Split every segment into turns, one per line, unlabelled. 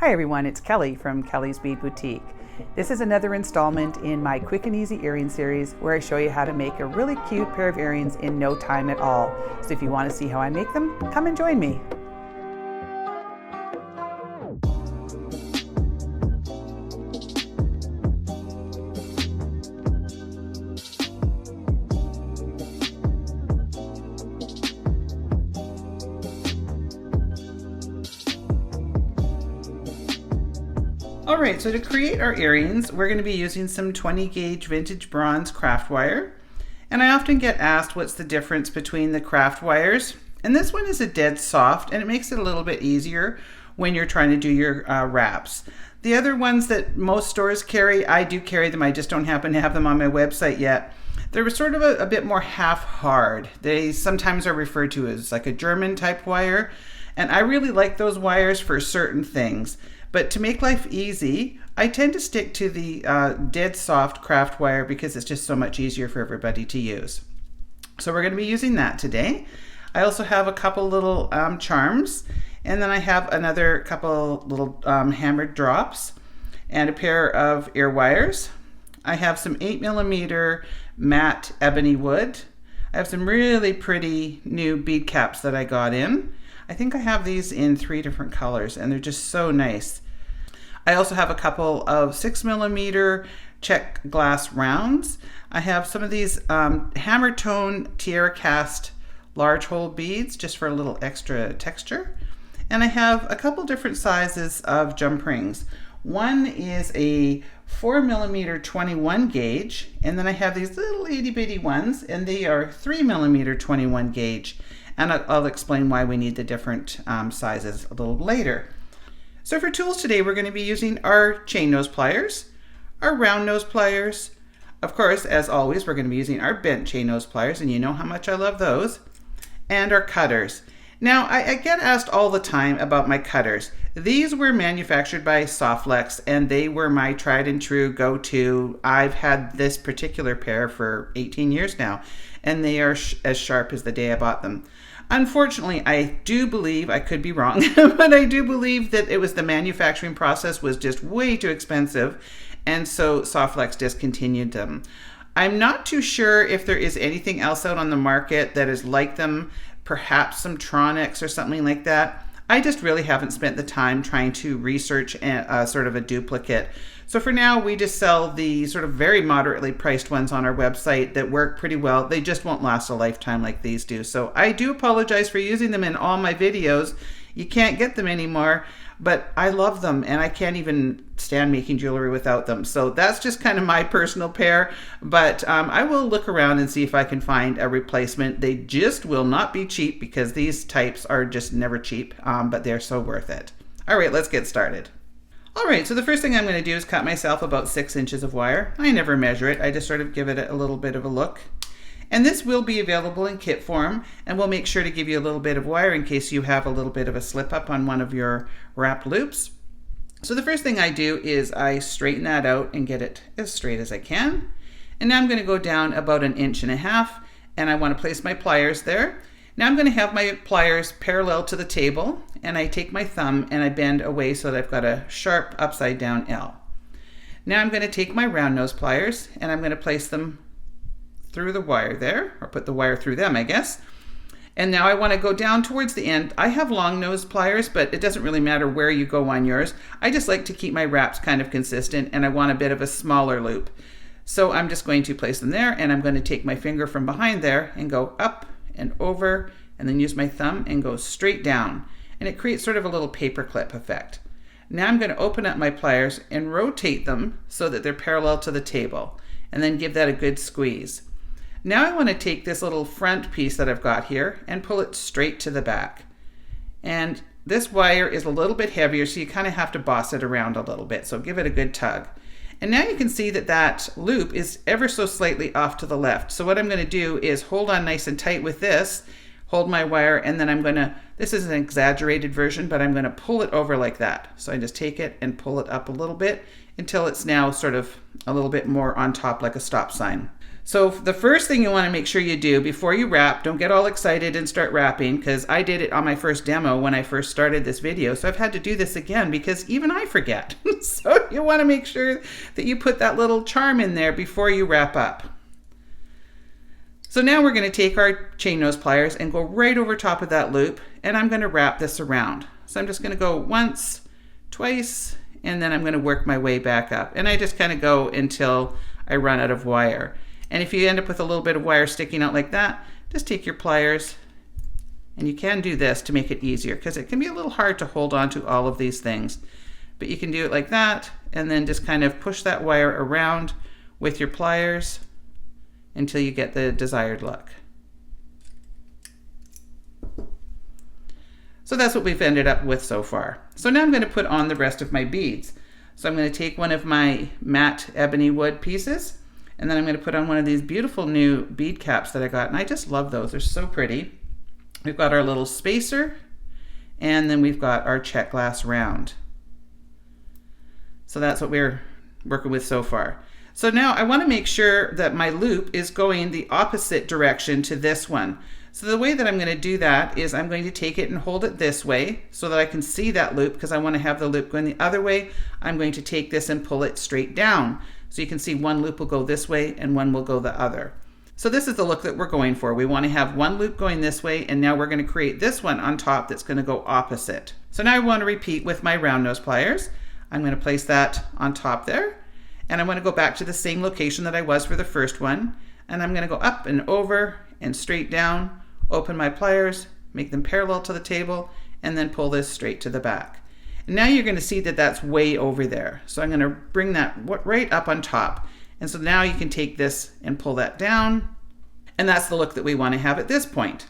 Hi everyone, it's Kelly from Kelly's Bead Boutique. This is another installment in my quick and easy earring series where I show you how to make a really cute pair of earrings in no time at all. So if you want to see how I make them, come and join me. Alright, so to create our earrings, we're going to be using some 20 gauge vintage bronze craft wire. And I often get asked what's the difference between the craft wires. And this one is a dead soft, and it makes it a little bit easier when you're trying to do your wraps. The other ones that most stores carry, I do carry them, I just don't happen to have them on my website yet. They're sort of a bit more half hard. They sometimes are referred to as like a German type wire. And I really like those wires for certain things. But to make life easy, I tend to stick to the dead soft craft wire because it's just so much easier for everybody to use. So we're going to be using that today. I also have a couple little charms, and then I have another couple little hammered drops and a pair of ear wires. I have some 8mm matte ebony wood. I have some really pretty new bead caps that I got in. I think I have these in 3 different colors and they're just so nice. I also have a couple of 6mm check glass rounds. I have some of these hammer tone tiara cast large hole beads just for a little extra texture. And I have a couple different sizes of jump rings. One is a 4mm 21 gauge, and then I have these little itty bitty ones, and they are 3mm 21 gauge. And I'll explain why we need the different sizes a little later. So for tools today, we're going to be using our chain nose pliers, our round nose pliers. Of course, as always, we're going to be using our bent chain nose pliers, and you know how much I love those, and our cutters. Now, I get asked all the time about my cutters. These were manufactured by Softlex, and they were my tried and true go-to. I've had this particular pair for 18 years now, and they are as sharp as the day I bought them. Unfortunately, I do believe, I could be wrong, but I do believe that it was the manufacturing process was just way too expensive, and so Softlex discontinued them. I'm not too sure if there is anything else out on the market that is like them, perhaps some Tronics or something like that. I just really haven't spent the time trying to research sort of a duplicate. So for now, we just sell the sort of very moderately priced ones on our website that work pretty well. They just won't last a lifetime like these do. So I do apologize for using them in all my videos. You can't get them anymore, but I love them and I can't even stand making jewelry without them. So that's just kind of my personal pair, but I will look around and see if I can find a replacement. They just will not be cheap because these types are just never cheap, but they're so worth it. All right, let's get started. All right, so the first thing I'm going to do is cut myself about 6 inches of wire. I never measure it, I just sort of give it a little bit of a look. And this will be available in kit form, and we'll make sure to give you a little bit of wire in case you have a little bit of a slip up on one of your wrap loops. So the first thing I do is I straighten that out and get it as straight as I can. And now I'm going to go down about 1.5 inches, and I want to place my pliers there. Now I'm going to have my pliers parallel to the table, and I take my thumb and I bend away so that I've got a sharp upside down L. Now I'm going to take my round nose pliers and I'm going to place them through the wire there, or put the wire through them, I guess. And now I want to go down towards the end. I have long nose pliers, but it doesn't really matter where you go on yours. I just like to keep my wraps kind of consistent, and I want a bit of a smaller loop. So I'm just going to place them there, and I'm going to take my finger from behind there and go up and over, and then use my thumb and go straight down. And it creates sort of a little paperclip effect. Now I'm going to open up my pliers and rotate them so that they're parallel to the table, and then give that a good squeeze. Now I want to take this little front piece that I've got here and pull it straight to the back. And this wire is a little bit heavier, so you kind of have to boss it around a little bit, so give it a good tug. And now you can see that that loop is ever so slightly off to the left. So what I'm going to do is hold on nice and tight with this, hold my wire, and then I'm going to, this is an exaggerated version, but I'm going to pull it over like that. So I just take it and pull it up a little bit until it's now sort of a little bit more on top like a stop sign. So the first thing you want to make sure you do before you wrap, don't get all excited and start wrapping, because I did it on my first demo when I first started this video. So I've had to do this again because even I forget. So you want to make sure that you put that little charm in there before you wrap up. So now we're going to take our chain nose pliers and go right over top of that loop, and I'm going to wrap this around. So I'm just going to go once, twice, and then I'm going to work my way back up. And I just kind of go until I run out of wire. And if you end up with a little bit of wire sticking out like that, just take your pliers, and you can do this to make it easier, because it can be a little hard to hold on to all of these things. But you can do it like that, and then just kind of push that wire around with your pliers until you get the desired look. So that's what we've ended up with so far. So now I'm going to put on the rest of my beads. So I'm going to take one of my matte ebony wood pieces, and then I'm going to put on one of these beautiful new bead caps that I got, and I just love those. They're so pretty. We've got our little spacer, and then we've got our check glass round. So that's what we're working with so far. So now I want to make sure that my loop is going the opposite direction to this one. So the way that I'm going to do that is I'm going to take it and hold it this way so that I can see that loop, because I want to have the loop going the other way. I'm going to take this and pull it straight down. So you can see one loop will go this way and one will go the other. So this is the look that we're going for. We want to have one loop going this way, and now we're going to create this one on top that's going to go opposite. So now I want to repeat with my round nose pliers. I'm going to place that on top there, and I'm going to go back to the same location that I was for the first one, and I'm going to go up and over and straight down, open my pliers, make them parallel to the table, and then pull this straight to the back. And now you're going to see that that's way over there. So I'm going to bring that right up on top. And so now you can take this and pull that down, and that's the look that we want to have at this point.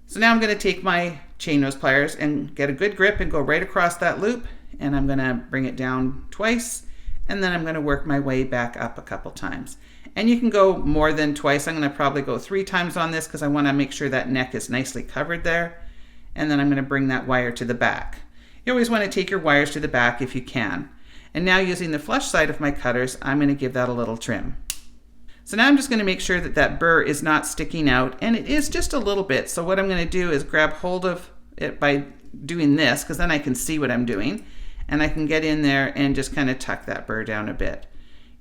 So now I'm going to take my chain nose pliers and get a good grip and go right across that loop, and I'm going to bring it down twice, and then I'm going to work my way back up a couple times. And you can go more than twice. I'm going to probably go 3 times on this because I want to make sure that neck is nicely covered there. And then I'm going to bring that wire to the back. You always want to take your wires to the back if you can. And now using the flush side of my cutters, I'm going to give that a little trim. So now I'm just going to make sure that that burr is not sticking out, and it is just a little bit. So what I'm going to do is grab hold of it by doing this, because then I can see what I'm doing, and I can get in there and just kind of tuck that burr down a bit.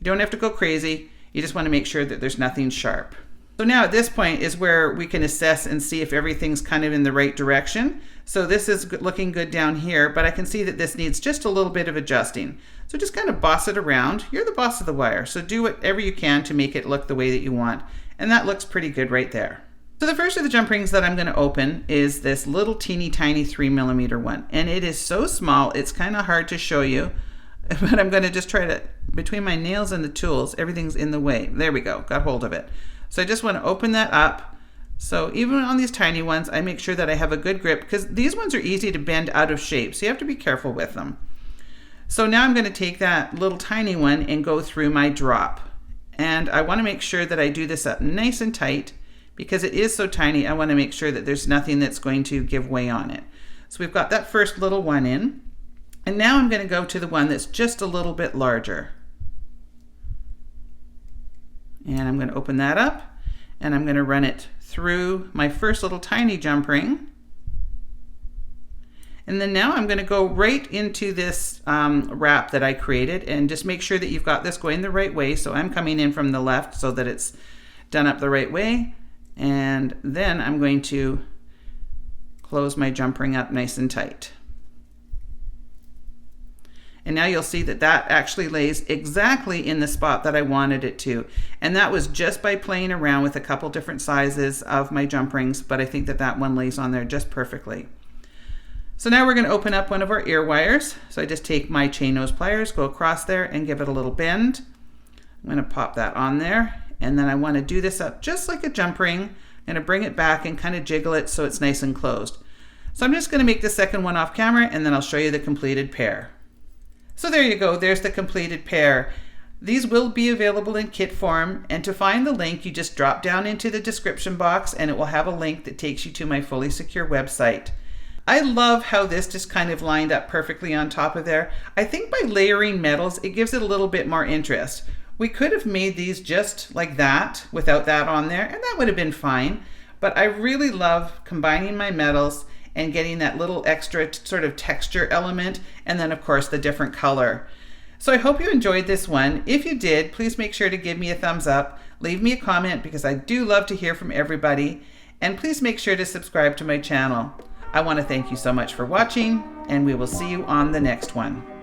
You don't have to go crazy. You just want to make sure that there's nothing sharp. So now at this point is where we can assess and see if everything's kind of in the right direction. So this is looking good down here, but I can see that this needs just a little bit of adjusting. So just kind of boss it around. You're the boss of the wire, so do whatever you can to make it look the way that you want. And that looks pretty good right there. So the first of the jump rings that I'm going to open is this little teeny tiny 3mm one. And it is so small, it's kind of hard to show you, but I'm going to just try to, between my nails and the tools, everything's in the way. There we go, got hold of it. So I just want to open that up. So even on these tiny ones, I make sure that I have a good grip, because these ones are easy to bend out of shape, so you have to be careful with them. So now I'm going to take that little tiny one and go through my drop. And I want to make sure that I do this up nice and tight, because it is so tiny. I want to make sure that there's nothing that's going to give way on it. So we've got that first little one in. And now I'm going to go to the one that's just a little bit larger. And I'm going to open that up, and I'm going to run it through my first little tiny jump ring. And then now I'm going to go right into this wrap that I created, and just make sure that you've got this going the right way. So I'm coming in from the left so that it's done up the right way. And then I'm going to close my jump ring up nice and tight. And now you'll see that that actually lays exactly in the spot that I wanted it to. And that was just by playing around with a couple different sizes of my jump rings, but I think that that one lays on there just perfectly. So now we're going to open up one of our ear wires. So I just take my chain nose pliers, go across there and give it a little bend. I'm going to pop that on there, and then I want to do this up just like a jump ring. I'm going to bring it back and kind of jiggle it so it's nice and closed. So I'm just going to make the second one off camera, and then I'll show you the completed pair. So there you go, there's the completed pair. These will be available in kit form, and to find the link, you just drop down into the description box and it will have a link that takes you to my fully secure website. I love how this just kind of lined up perfectly on top of there. I think by layering metals, it gives it a little bit more interest. We could have made these just like that without that on there, and that would have been fine. But I really love combining my metals and getting that little extra sort of texture element, and then of course the different color. So I hope you enjoyed this one. If you did, please make sure to give me a thumbs up, leave me a comment because I do love to hear from everybody, and please make sure to subscribe to my channel. I want to thank you so much for watching, and we will see you on the next one.